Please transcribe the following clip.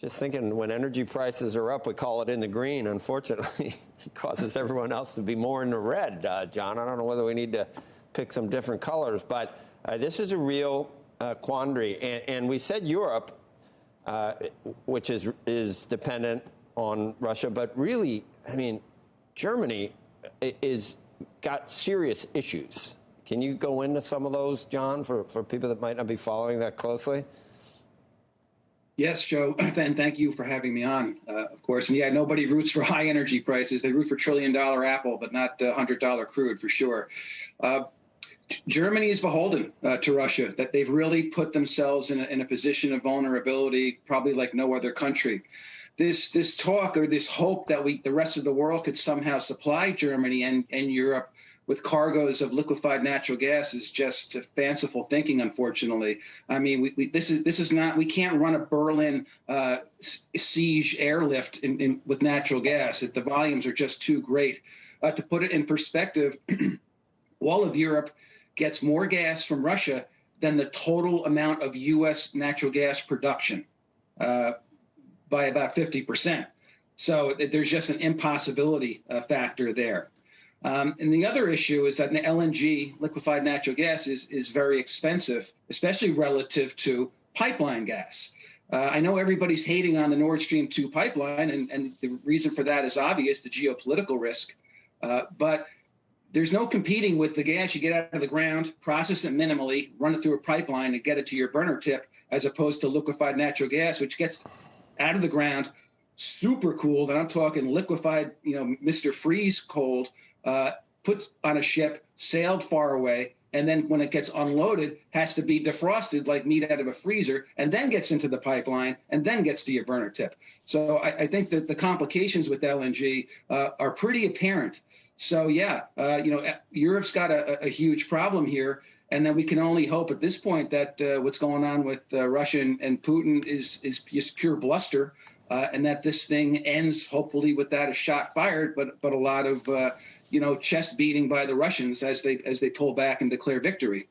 Just thinking, when energy prices are up, we call it in the green. Unfortunately, it causes everyone else to be more in the red, John. I don't know whether we need to pick some different colors, but this is a real quandary. And we said Europe, which is dependent on Russia, but really, I mean, Germany is got serious issues. Can you go into some of those, John, for people that might not be following that closely? Yes, Joe, and thank you for having me on, of course. And yeah, nobody roots for high energy prices. They root for trillion-dollar Apple, but not $100 crude for sure. Germany is beholden to Russia, that they've really put themselves in a position of vulnerability, probably like no other country. This talk or this hope that the rest of the world could somehow supply Germany and Europe with cargoes of liquefied natural gas is just fanciful thinking, unfortunately. I mean, this is not, we can't run a Berlin siege airlift with natural gas. The volumes are just too great. To put it in perspective, all of Europe gets more gas from Russia than the total amount of U.S. natural gas production by about 50%. So there's just an impossibility factor there. And the other issue is that LNG, liquefied natural gas, is very expensive, especially relative to pipeline gas. I know everybody's hating on the Nord Stream 2 pipeline, and the reason for that is obvious, the geopolitical risk. But there's no competing with the gas you get out of the ground, process it minimally, run it through a pipeline, and get it to your burner tip, as opposed to liquefied natural gas, which gets out of the ground, super cooled, and I'm talking liquefied, Mr. Freeze cold, put on a ship, sailed far away, and then when it gets unloaded, has to be defrosted like meat out of a freezer, and then gets into the pipeline, and then gets to your burner tip. So I think that the complications with LNG are pretty apparent. So yeah, Europe's got a huge problem here, and then we can only hope at this point that what's going on with Russia and Putin is just pure bluster, and that this thing ends hopefully with that a shot fired, but a lot of chest beating by the Russians as they pull back and declare victory.